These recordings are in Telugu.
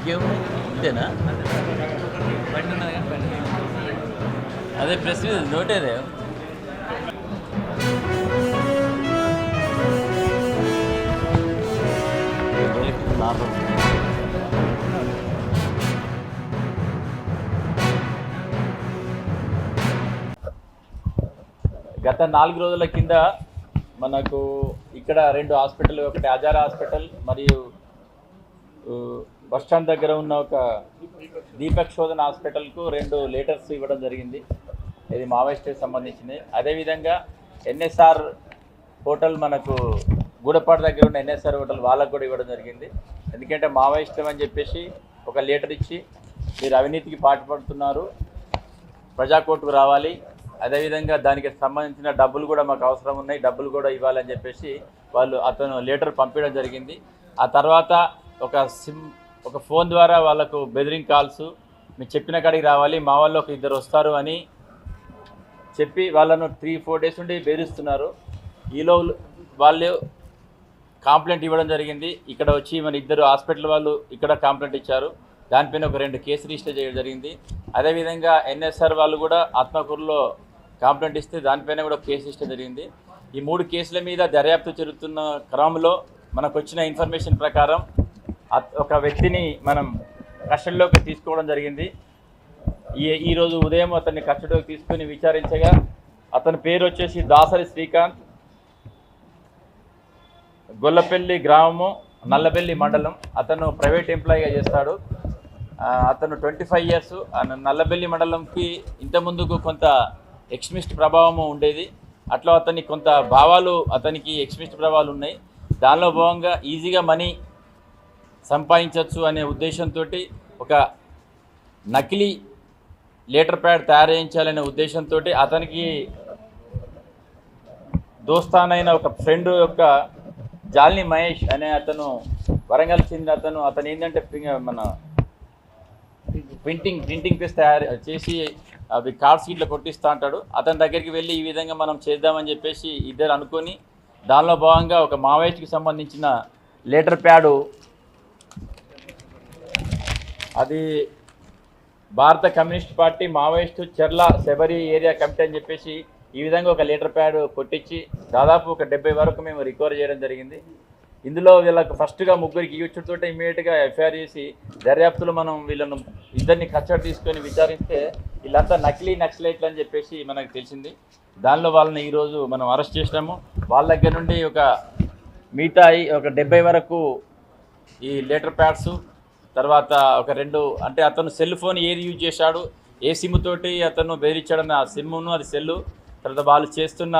ఇంకేమున్నాయి అంతేనా? అదే ప్రెస్ మీద నోటేదే. గత 4 రోజుల కింద మనకు ఇక్కడ 2 హాస్పిటల్, ఒకటి ఆజారా హాస్పిటల్ మరియు బస్టాండ్ దగ్గర ఉన్న ఒక దీపక్ శోధన హాస్పిటల్కు 2 లెటర్స్ ఇవ్వడం జరిగింది. ఇది మావోయిస్టుకి సంబంధించింది. అదేవిధంగా ఎన్ఎస్ఆర్ హోటల్, మనకు గూడపాడు దగ్గర ఉన్న ఎన్ఎస్ఆర్ హోటల్ వాళ్ళకు కూడా ఇవ్వడం జరిగింది. ఎందుకంటే మావోయిస్టు అని చెప్పేసి ఒక లెటర్ ఇచ్చి మీరు అవినీతికి పాటుపడుతున్నారు, ప్రజాకోర్టుకు రావాలి, అదేవిధంగా దానికి సంబంధించిన డబ్బులు కూడా మాకు అవసరం ఉన్నాయి, డబ్బులు కూడా ఇవ్వాలని చెప్పేసి అతను లెటర్ పంపించడం జరిగింది. ఆ తర్వాత ఒక ఫోన్ ద్వారా వాళ్ళకు బెదిరింగ్ కాల్స్, మీరు చెప్పిన కాడికి రావాలి, మా వాళ్ళు ఒక 2 వస్తారు అని చెప్పి వాళ్ళను 3-4 డేస్ నుండి బెదిరిస్తున్నారు. ఈలో వాళ్ళు కంప్లైంట్ ఇవ్వడం జరిగింది. ఇక్కడ వచ్చి మన 2 హాస్పిటల్ వాళ్ళు ఇక్కడ కంప్లైంట్ ఇచ్చారు. దానిపైన ఒక 2 కేసులు రిజిస్టర్ చేయడం జరిగింది. అదేవిధంగా ఎన్ఎస్ఆర్ వాళ్ళు కూడా ఆత్మకూరులో కంప్లైంట్ ఇస్తే దానిపైన కూడా కేసు రిజిస్టర్ జరిగింది. ఈ 3 కేసుల మీద దర్యాప్తు జరుగుతున్న క్రమంలో మనకు వచ్చిన ఇన్ఫర్మేషన్ ప్రకారం ఒక వ్యక్తిని మనం కస్టడీలోకి తీసుకోవడం జరిగింది. ఈరోజు ఉదయం అతన్ని కస్టడీలోకి తీసుకుని విచారించగా అతని పేరు వచ్చేసి దాసరి శ్రీకాంత్, గొల్లపల్లి గ్రామము, నల్లబెల్లి మండలం. అతను ప్రైవేట్ ఎంప్లాయీగా చేస్తాడు. అతను 25 ఇయర్స్. నల్లబెల్లి మండలంకి ఇంతకుముందుకు కొంత ఎక్స్ట్రీమిస్ట్ ప్రభావం ఉండేది. అట్లా అతనికి ఎక్స్ట్రీమిస్ట్ ప్రభావాలు ఉన్నాయి. దానిలో భాగంగా ఈజీగా మనీ సంపాదించవచ్చు అనే ఉద్దేశంతో ఒక నకిలీ లెటర్ ప్యాడ్ తయారు చేయించాలనే ఉద్దేశంతో అతనికి దోస్తానైన ఒక ఫ్రెండ్ యొక్క జాల్ని మహేష్ అనే అతను, వరంగల్ చెందిన అతను ఏంటంటే మన ప్రింటింగ్ ప్రెస్ తయారు చేసి అవి కార్డ్ షీట్లో కొట్టిస్తూ ఉంటాడు. అతని దగ్గరికి వెళ్ళి ఈ విధంగా మనం చేద్దామని చెప్పేసి ఇద్దరు అనుకొని దానిలో భాగంగా ఒక మావోయిస్ట్కి సంబంధించిన లెటర్ ప్యాడు, అది భారత కమ్యూనిస్ట్ పార్టీ మావోయిస్టు చెర్ల శబరి ఏరియా కమిటీ అని చెప్పేసి ఈ విధంగా ఒక లెటర్ ప్యాడ్ కొట్టించి దాదాపు ఒక 70 వరకు మేము రికవర్ చేయడం జరిగింది. ఇందులో వీళ్ళకు ఫస్ట్గా 3కి ఇచ్చుతో ఇమీడియట్గా ఎఫ్ఐఆర్ చేసి దర్యాప్తులో మనం వీళ్ళను 2ని కస్టడీ తీసుకొని విచారిస్తే వీళ్ళంతా నకిలీ నక్సలైట్లు అని చెప్పేసి మనకు తెలిసింది. దానిలో వాళ్ళని ఈరోజు మనం అరెస్ట్ చేసినాము. వాళ్ళ దగ్గర నుండి మిగతా ఒక 70 వరకు ఈ లెటర్ ప్యాడ్స్, తర్వాత ఒక 2 అంటే అతను సెల్ ఫోన్ ఏది యూజ్ చేశాడు, ఏ సిమ్ తోటి అతను బెదిరించాడన్న ఆ సిమ్ను, అది సెల్లు, తర్వాత వాళ్ళు చేస్తున్న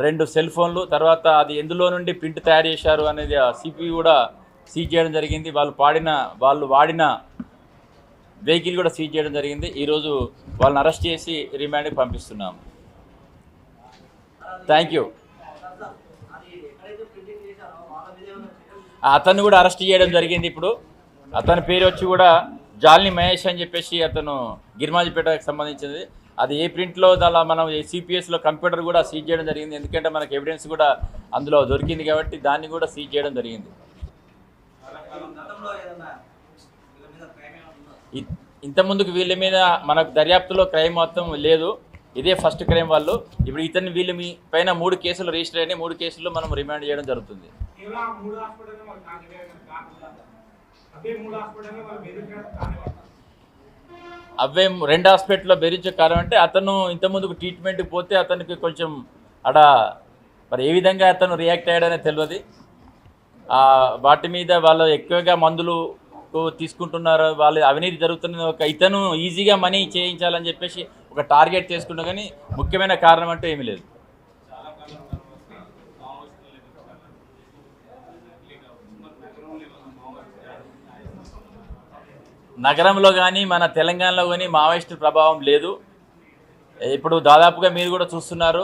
2 సెల్ ఫోన్లు, తర్వాత అది ఎందులో నుండి ప్రింట్ తయారు చేశారు అనేది ఆ సిపియు కూడా సీజ్ చేయడం జరిగింది. వాళ్ళు వాడిన వెహికల్ కూడా సీజ్ చేయడం జరిగింది. ఈరోజు వాళ్ళని అరెస్ట్ చేసి రిమాండ్కి పంపిస్తున్నాము. Thank you. అతన్ని కూడా అరెస్ట్ చేయడం జరిగింది. ఇప్పుడు అతని పేరు వచ్చి కూడా జాల్ని మహేష్ అని చెప్పేసి అతను గిరిమాజిపేటకు సంబంధించింది. అది ఏ ప్రింట్లో దానిలో మనం సిపిఎస్లో కంప్యూటర్ కూడా సీజ్ చేయడం జరిగింది. ఎందుకంటే మనకు ఎవిడెన్స్ కూడా అందులో దొరికింది కాబట్టి దాన్ని కూడా సీజ్ చేయడం జరిగింది. ఇంతకుముందుకు వీళ్ళ మీద మనకు దర్యాప్తులో క్రైమ్ మొత్తం లేదు, ఇదే ఫస్ట్ క్రైమ్ వాళ్ళు. ఇప్పుడు వీళ్ళ పైన 3 కేసులు రిజిస్టర్ అయినాయి. 3 కేసుల్లో మనం రిమాండ్ చేయడం జరుగుతుంది. అవే 2 హాస్పిటల్లో బెదిరించే కారణం అంటే అతను ఇంతకుముందుకు ట్రీట్మెంట్కి పోతే అతనికి కొంచెం మరి ఏ విధంగా అతను రియాక్ట్ అయ్యాడనే తెలియదు. వాటి మీద వాళ్ళు ఎక్కువగా మందులు తీసుకుంటున్నారు, వాళ్ళు అవినీతి జరుగుతున్న ఇతను ఈజీగా మనీ చేయించాలని చెప్పేసి ఒక టార్గెట్ చేసుకున్నా, కానీ ముఖ్యమైన కారణం అంటే ఏమీ లేదు. నగరంలో కానీ మన తెలంగాణలో కానీ మావోయిస్టు ప్రభావం లేదు. ఇప్పుడు దాదాపుగా మీరు కూడా చూస్తున్నారు,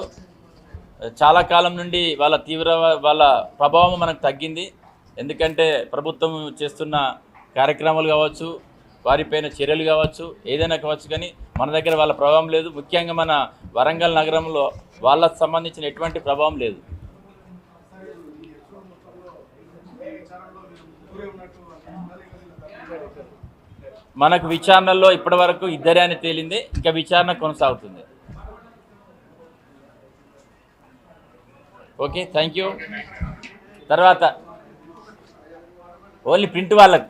చాలా కాలం నుండి వాళ్ళ ప్రభావం మనకు తగ్గింది. ఎందుకంటే ప్రభుత్వం చేస్తున్న కార్యక్రమాలు కావచ్చు, వారిపైన చర్యలు కావచ్చు, ఏదైనా కావచ్చు, కానీ మన దగ్గర వాళ్ళ ప్రభావం లేదు. ముఖ్యంగా మన వరంగల్ నగరంలో వాళ్ళకు సంబంధించిన ఎటువంటి ప్రభావం లేదు. మనకు విచారణలో ఇప్పటి వరకు ఇద్దరే అని తేలింది, ఇంకా విచారణ కొనసాగుతుంది. Okay, thank you. తర్వాత ఓన్లీ ప్రింట్ వాళ్ళకు